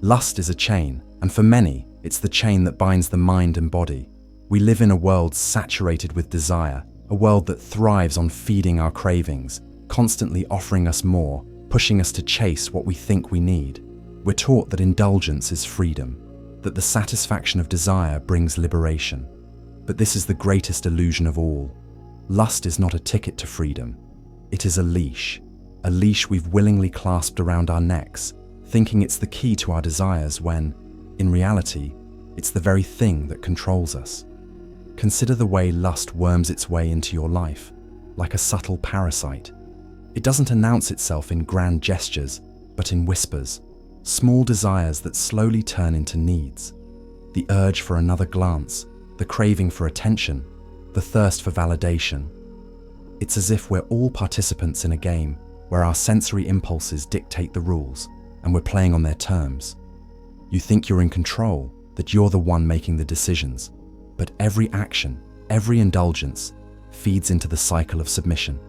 Lust is a chain, and for many, it's the chain that binds the mind and body. We live in a world saturated with desire, a world that thrives on feeding our cravings, constantly offering us more, pushing us to chase what we think we need. We're taught that indulgence is freedom, that the satisfaction of desire brings liberation. But this is the greatest illusion of all. Lust is not a ticket to freedom. It is a leash we've willingly clasped around our necks, thinking it's the key to our desires when, in reality, it's the very thing that controls us. Consider the way lust worms its way into your life, like a subtle parasite. It doesn't announce itself in grand gestures, but in whispers, small desires that slowly turn into needs. The urge for another glance, the craving for attention, the thirst for validation. It's as if we're all participants in a game where our sensory impulses dictate the rules, and we're playing on their terms. You think you're in control, that you're the one making the decisions, but every action, every indulgence, feeds into the cycle of submission.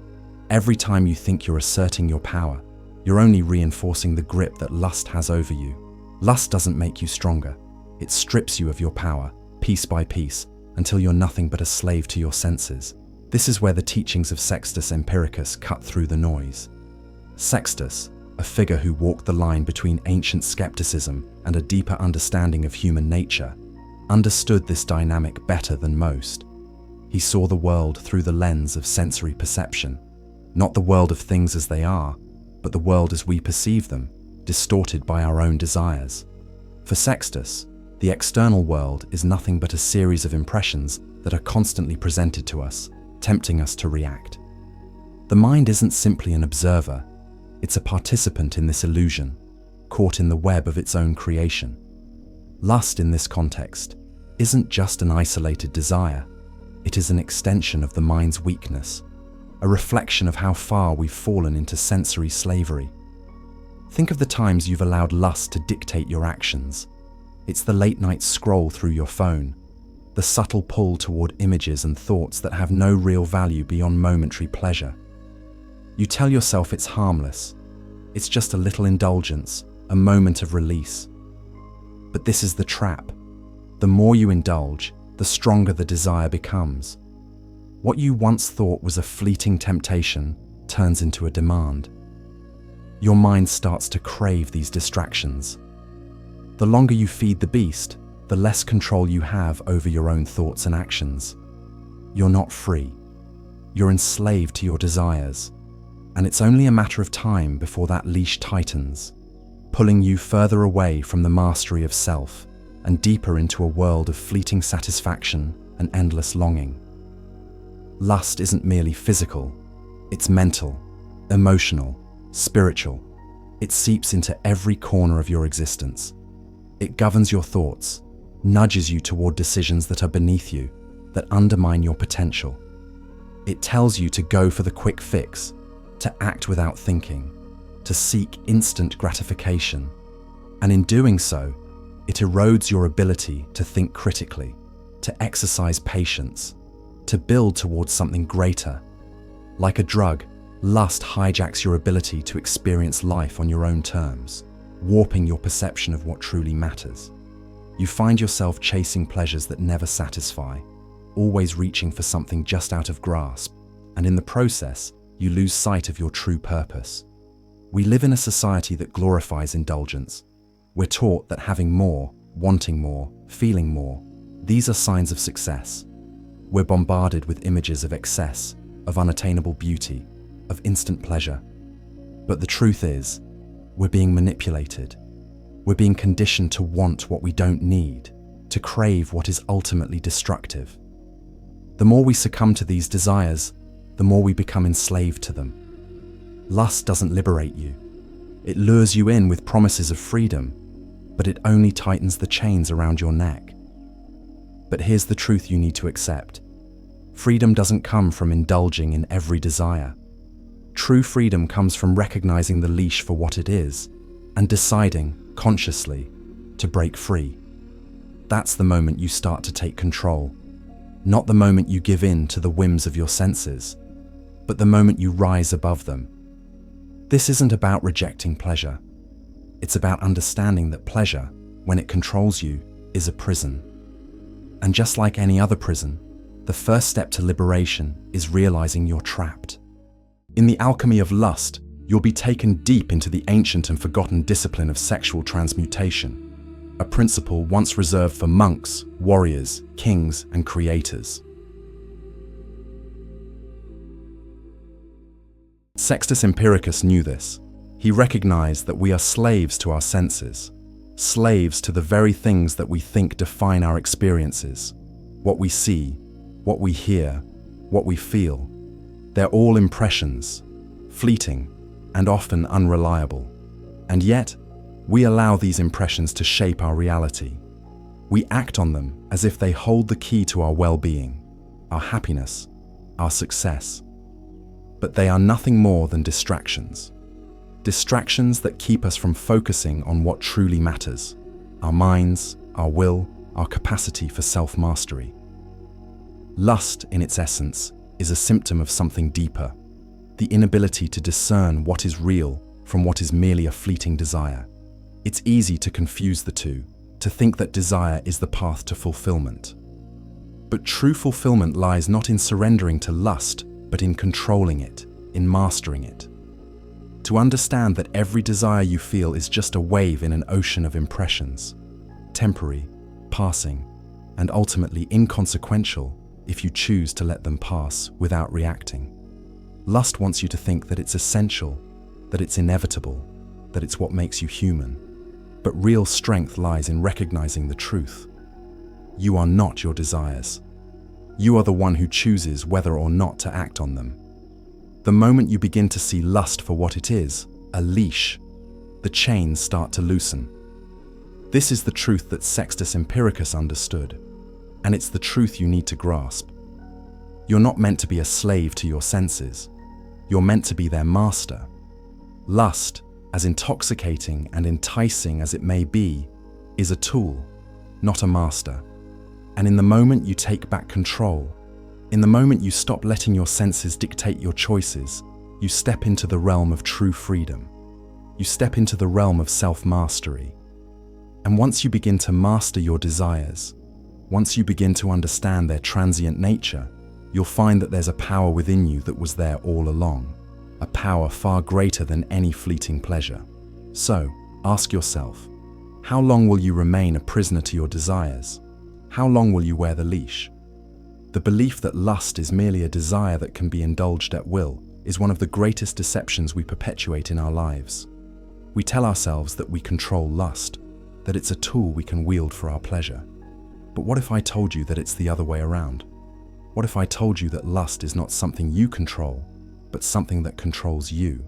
Every time you think you're asserting your power, you're only reinforcing the grip that lust has over you. Lust doesn't make you stronger. It strips you of your power, piece by piece, until you're nothing but a slave to your senses. This is where the teachings of Sextus Empiricus cut through the noise. Sextus, a figure who walked the line between ancient skepticism and a deeper understanding of human nature, understood this dynamic better than most. He saw the world through the lens of sensory perception, not the world of things as they are, but the world as we perceive them, distorted by our own desires. For Sextus, the external world is nothing but a series of impressions that are constantly presented to us, tempting us to react. The mind isn't simply an observer, it's a participant in this illusion, caught in the web of its own creation. Lust in this context isn't just an isolated desire, it is an extension of the mind's weakness, a reflection of how far we've fallen into sensory slavery. Think of the times you've allowed lust to dictate your actions. It's the late-night scroll through your phone, the subtle pull toward images and thoughts that have no real value beyond momentary pleasure. You tell yourself it's harmless, it's just a little indulgence, a moment of release. But this is the trap. The more you indulge, the stronger the desire becomes. What you once thought was a fleeting temptation turns into a demand. Your mind starts to crave these distractions. The longer you feed the beast, the less control you have over your own thoughts and actions. You're not free. You're enslaved to your desires. And it's only a matter of time before that leash tightens, pulling you further away from the mastery of self and deeper into a world of fleeting satisfaction and endless longing. Lust isn't merely physical, it's mental, emotional, spiritual. It seeps into every corner of your existence. It governs your thoughts, nudges you toward decisions that are beneath you, that undermine your potential. It tells you to go for the quick fix, to act without thinking, to seek instant gratification. And in doing so, it erodes your ability to think critically, to exercise patience, to build towards something greater. Like a drug, lust hijacks your ability to experience life on your own terms, warping your perception of what truly matters. You find yourself chasing pleasures that never satisfy, always reaching for something just out of grasp, and in the process, you lose sight of your true purpose. We live in a society that glorifies indulgence. We're taught that having more, wanting more, feeling more, these are signs of success. We're bombarded with images of excess, of unattainable beauty, of instant pleasure. But the truth is, we're being manipulated. We're being conditioned to want what we don't need, to crave what is ultimately destructive. The more we succumb to these desires, the more we become enslaved to them. Lust doesn't liberate you. It lures you in with promises of freedom, but it only tightens the chains around your neck. But here's the truth you need to accept. Freedom doesn't come from indulging in every desire. True freedom comes from recognizing the leash for what it is and deciding, consciously, to break free. That's the moment you start to take control, not the moment you give in to the whims of your senses, but the moment you rise above them. This isn't about rejecting pleasure. It's about understanding that pleasure, when it controls you, is a prison. And just like any other prison, the first step to liberation is realizing you're trapped. In the Alchemy of Lust, you'll be taken deep into the ancient and forgotten discipline of sexual transmutation, a principle once reserved for monks, warriors, kings, and creators. Sextus Empiricus knew this. He recognized that we are slaves to our senses, slaves to the very things that we think define our experiences. What we see, what we hear, what we feel. They're all impressions, fleeting, and often unreliable. And yet, we allow these impressions to shape our reality. We act on them as if they hold the key to our well-being, our happiness, our success. But they are nothing more than distractions. Distractions that keep us from focusing on what truly matters: our minds, our will, our capacity for self-mastery. Lust, in its essence, is a symptom of something deeper: the inability to discern what is real from what is merely a fleeting desire. It's easy to confuse the two, to think that desire is the path to fulfillment. But true fulfillment lies not in surrendering to lust, but in controlling it, in mastering it. To understand that every desire you feel is just a wave in an ocean of impressions, temporary, passing, and ultimately inconsequential if you choose to let them pass without reacting. Lust wants you to think that it's essential, that it's inevitable, that it's what makes you human. But real strength lies in recognizing the truth. You are not your desires. You are the one who chooses whether or not to act on them. The moment you begin to see lust for what it is, a leash, the chains start to loosen. This is the truth that Sextus Empiricus understood, and it's the truth you need to grasp. You're not meant to be a slave to your senses. You're meant to be their master. Lust, as intoxicating and enticing as it may be, is a tool, not a master. And in the moment you take back control, in the moment you stop letting your senses dictate your choices, you step into the realm of true freedom. You step into the realm of self-mastery. And once you begin to master your desires, once you begin to understand their transient nature, you'll find that there's a power within you that was there all along, a power far greater than any fleeting pleasure. So, ask yourself, how long will you remain a prisoner to your desires? How long will you wear the leash? The belief that lust is merely a desire that can be indulged at will is one of the greatest deceptions we perpetuate in our lives. We tell ourselves that we control lust, that it's a tool we can wield for our pleasure. But what if I told you that it's the other way around? What if I told you that lust is not something you control, but something that controls you?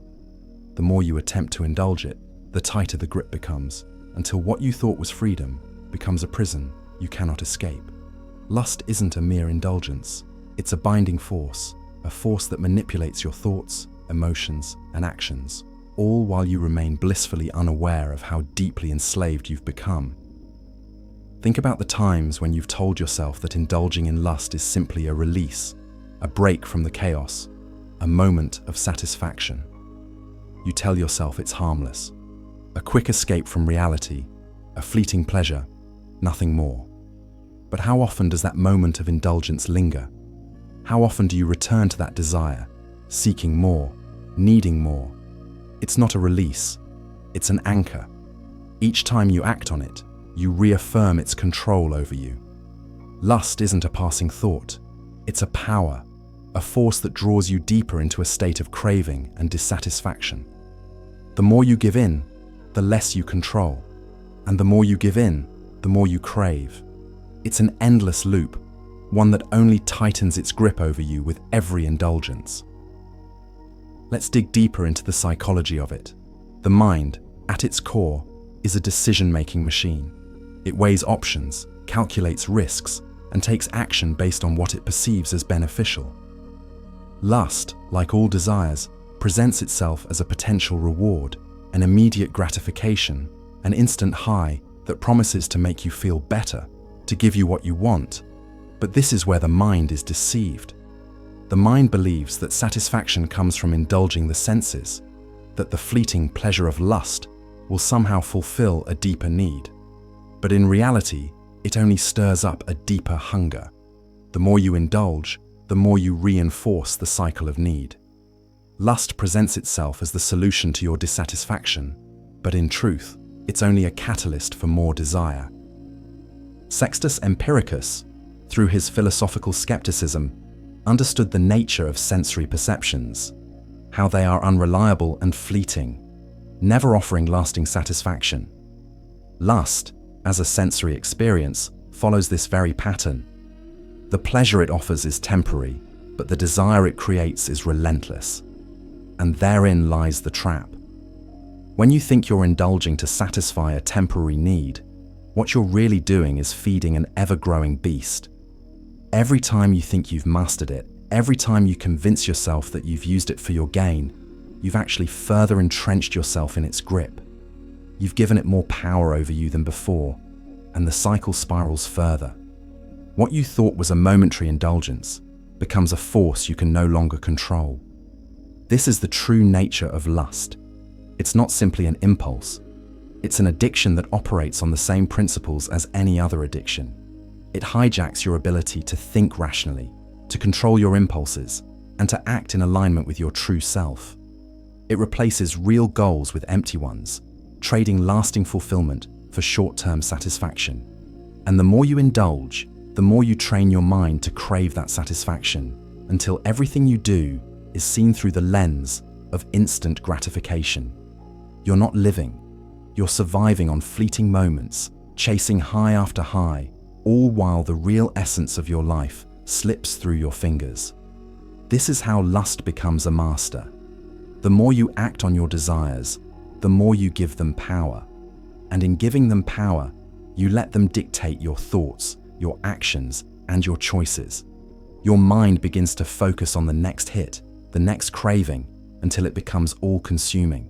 The more you attempt to indulge it, the tighter the grip becomes, until what you thought was freedom becomes a prison you cannot escape. Lust isn't a mere indulgence. It's a binding force, a force that manipulates your thoughts, emotions, and actions, all while you remain blissfully unaware of how deeply enslaved you've become. Think about the times when you've told yourself that indulging in lust is simply a release, a break from the chaos, a moment of satisfaction. You tell yourself it's harmless, a quick escape from reality, a fleeting pleasure, nothing more. But how often does that moment of indulgence linger? How often do you return to that desire, seeking more, needing more? It's not a release, it's an anchor. Each time you act on it, you reaffirm its control over you. Lust isn't a passing thought, it's a power, a force that draws you deeper into a state of craving and dissatisfaction. The more you give in, the less you control. And the more you give in, the more you crave. It's an endless loop, one that only tightens its grip over you with every indulgence. Let's dig deeper into the psychology of it. The mind, at its core, is a decision-making machine. It weighs options, calculates risks, and takes action based on what it perceives as beneficial. Lust, like all desires, presents itself as a potential reward, an immediate gratification, an instant high that promises to make you feel better, to give you what you want. But this is where the mind is deceived. The mind believes that satisfaction comes from indulging the senses, that the fleeting pleasure of lust will somehow fulfill a deeper need. But in reality, it only stirs up a deeper hunger. The more you indulge, the more you reinforce the cycle of need. Lust presents itself as the solution to your dissatisfaction, but in truth, it's only a catalyst for more desire. Sextus Empiricus, through his philosophical skepticism, understood the nature of sensory perceptions, how they are unreliable and fleeting, never offering lasting satisfaction. Lust, as a sensory experience, follows this very pattern. The pleasure it offers is temporary, but the desire it creates is relentless. And therein lies the trap. When you think you're indulging to satisfy a temporary need, what you're really doing is feeding an ever-growing beast. Every time you think you've mastered it, every time you convince yourself that you've used it for your gain, you've actually further entrenched yourself in its grip. You've given it more power over you than before, and the cycle spirals further. What you thought was a momentary indulgence becomes a force you can no longer control. This is the true nature of lust. It's not simply an impulse. It's an addiction that operates on the same principles as any other addiction. It hijacks your ability to think rationally, to control your impulses, and to act in alignment with your true self. It replaces real goals with empty ones, trading lasting fulfillment for short-term satisfaction. And the more you indulge, the more you train your mind to crave that satisfaction, until everything you do is seen through the lens of instant gratification. You're not living, you're surviving on fleeting moments, chasing high after high, all while the real essence of your life slips through your fingers. This is how lust becomes a master. The more you act on your desires, the more you give them power. And in giving them power, you let them dictate your thoughts, your actions, and your choices. Your mind begins to focus on the next hit, the next craving, until it becomes all-consuming.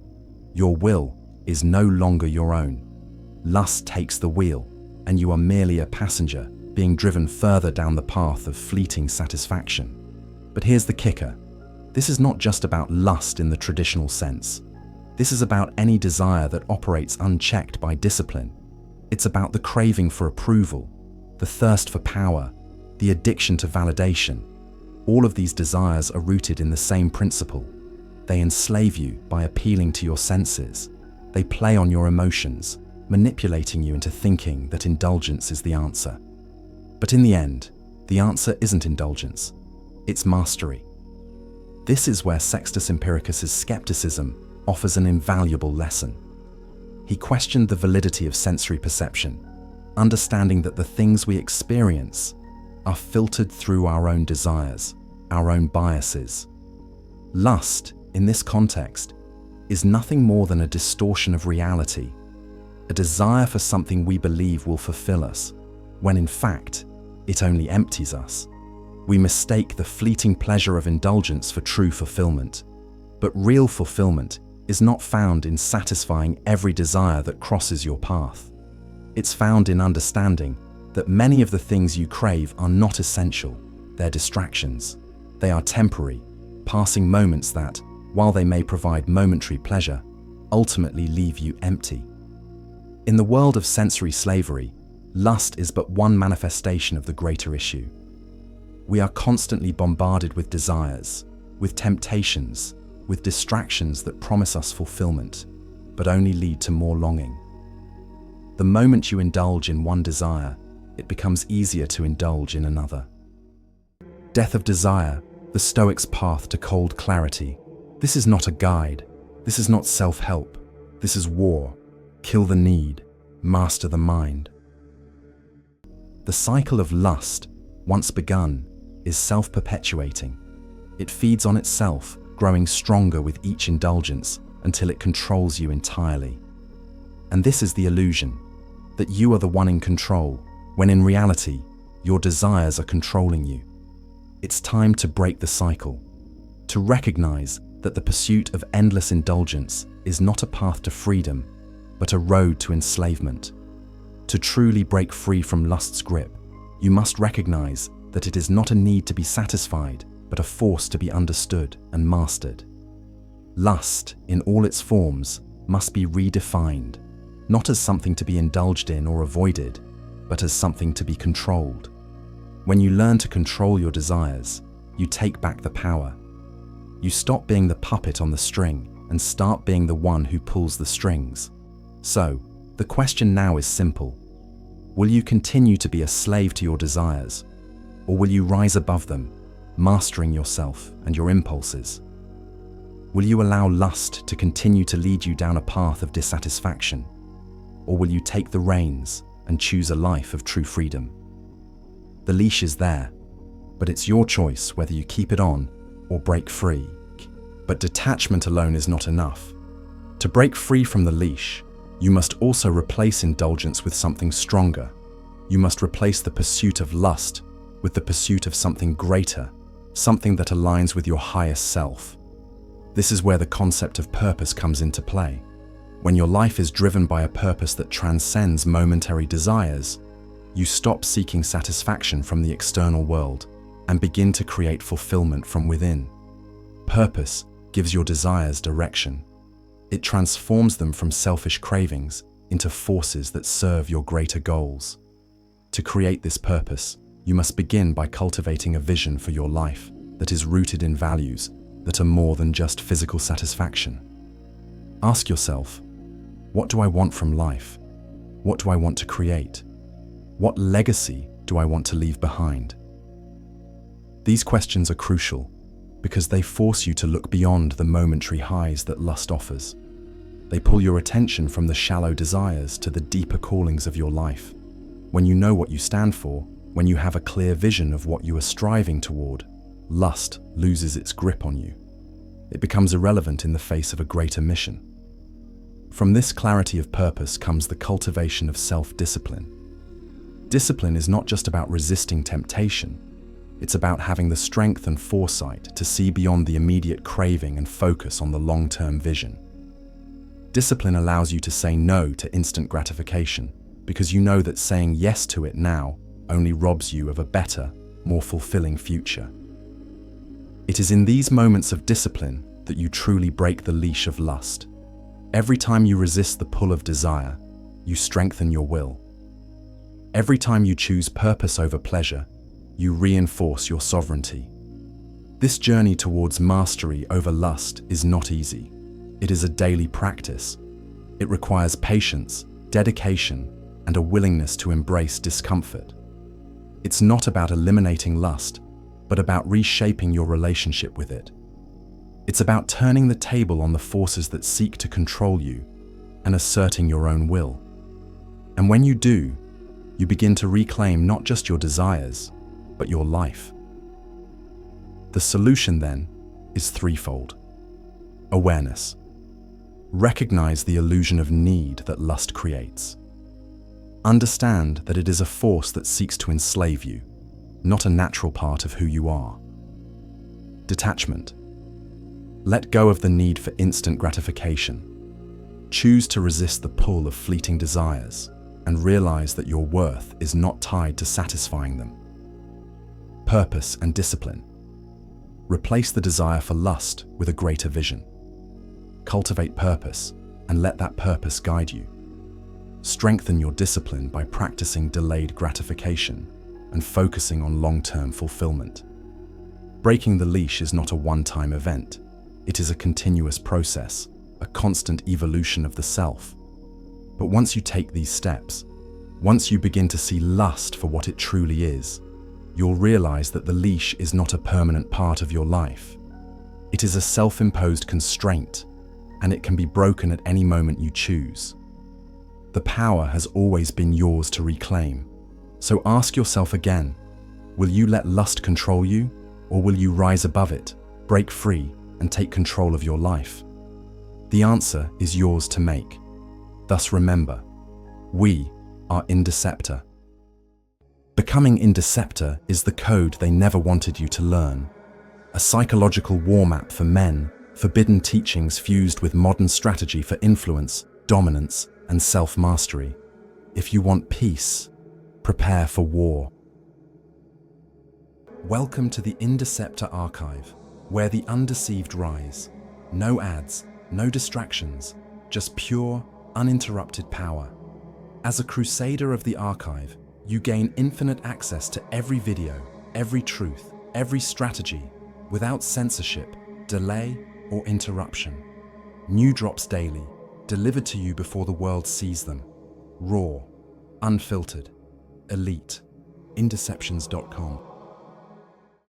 Your will is no longer your own. Lust takes the wheel, and you are merely a passenger, being driven further down the path of fleeting satisfaction. But here's the kicker. This is not just about lust in the traditional sense. This is about any desire that operates unchecked by discipline. It's about the craving for approval, the thirst for power, the addiction to validation. All of these desires are rooted in the same principle. They enslave you by appealing to your senses. They play on your emotions, manipulating you into thinking that indulgence is the answer. But in the end, the answer isn't indulgence, it's mastery. This is where Sextus Empiricus's skepticism offers an invaluable lesson. He questioned the validity of sensory perception, understanding that the things we experience are filtered through our own desires, our own biases. Lust, in this context, is nothing more than a distortion of reality, a desire for something we believe will fulfill us, when in fact, it only empties us. We mistake the fleeting pleasure of indulgence for true fulfillment. But real fulfillment is not found in satisfying every desire that crosses your path. It's found in understanding that many of the things you crave are not essential, they're distractions. They are temporary, passing moments that, while they may provide momentary pleasure, ultimately leave you empty. In the world of sensory slavery, lust is but one manifestation of the greater issue. We are constantly bombarded with desires, with temptations, with distractions that promise us fulfillment, but only lead to more longing. The moment you indulge in one desire, it becomes easier to indulge in another. Death of desire, the Stoics' path to cold clarity. This is not a guide. This is not self-help. This is war. Kill the need. Master the mind. The cycle of lust, once begun, is self-perpetuating. It feeds on itself, growing stronger with each indulgence until it controls you entirely. And this is the illusion, that you are the one in control, when in reality, your desires are controlling you. It's time to break the cycle, to recognize that the pursuit of endless indulgence is not a path to freedom, but a road to enslavement. To truly break free from lust's grip, you must recognize that it is not a need to be satisfied, but a force to be understood and mastered. Lust, in all its forms, must be redefined, not as something to be indulged in or avoided, but as something to be controlled. When you learn to control your desires, you take back the power. You stop being the puppet on the string and start being the one who pulls the strings. So, the question now is simple. Will you continue to be a slave to your desires, or will you rise above them, mastering yourself and your impulses? Will you allow lust to continue to lead you down a path of dissatisfaction, or will you take the reins and choose a life of true freedom? The leash is there, but it's your choice whether you keep it on or break free. But detachment alone is not enough. To break free from the leash, you must also replace indulgence with something stronger. You must replace the pursuit of lust with the pursuit of something greater, something that aligns with your highest self. This is where the concept of purpose comes into play. When your life is driven by a purpose that transcends momentary desires, you stop seeking satisfaction from the external world and begin to create fulfillment from within. Purpose gives your desires direction. It transforms them from selfish cravings into forces that serve your greater goals. To create this purpose, you must begin by cultivating a vision for your life that is rooted in values that are more than just physical satisfaction. Ask yourself, what do I want from life? What do I want to create? What legacy do I want to leave behind? These questions are crucial because they force you to look beyond the momentary highs that lust offers. They pull your attention from the shallow desires to the deeper callings of your life. When you know what you stand for, when you have a clear vision of what you are striving toward, lust loses its grip on you. It becomes irrelevant in the face of a greater mission. From this clarity of purpose comes the cultivation of self-discipline. Discipline is not just about resisting temptation. It's about having the strength and foresight to see beyond the immediate craving and focus on the long-term vision. Discipline allows you to say no to instant gratification because you know that saying yes to it now only robs you of a better, more fulfilling future. It is in these moments of discipline that you truly break the leash of lust. Every time you resist the pull of desire, you strengthen your will. Every time you choose purpose over pleasure, you reinforce your sovereignty. This journey towards mastery over lust is not easy. It is a daily practice. It requires patience, dedication, and a willingness to embrace discomfort. It's not about eliminating lust, but about reshaping your relationship with it. It's about turning the table on the forces that seek to control you and asserting your own will. And when you do, you begin to reclaim not just your desires, but your life. The solution then is threefold. Awareness. Recognize the illusion of need that lust creates. Understand that it is a force that seeks to enslave you, not a natural part of who you are. Detachment. Let go of the need for instant gratification. Choose to resist the pull of fleeting desires and realize that your worth is not tied to satisfying them. Purpose and discipline. Replace the desire for lust with a greater vision. Cultivate purpose and let that purpose guide you. Strengthen your discipline by practicing delayed gratification and focusing on long-term fulfillment. Breaking the leash is not a one-time event. It is a continuous process, a constant evolution of the self. But once you take these steps, once you begin to see lust for what it truly is, you'll realize that the leash is not a permanent part of your life. It is a self-imposed constraint, and it can be broken at any moment you choose. The power has always been yours to reclaim. So ask yourself again, will you let lust control you, or will you rise above it, break free, and take control of your life? The answer is yours to make. Thus remember, we are Indeceptor. Becoming Indeceptor is the code they never wanted you to learn. A psychological war map for men, forbidden teachings fused with modern strategy for influence, dominance, and self-mastery. If you want peace, prepare for war. Welcome to the Indeceptor Archive, where the undeceived rise. No ads, no distractions, just pure, uninterrupted power. As a crusader of the archive, you gain infinite access to every video, every truth, every strategy, without censorship, delay, or interruption. New drops daily, delivered to you before the world sees them. Raw, unfiltered, elite. Indeceptions.com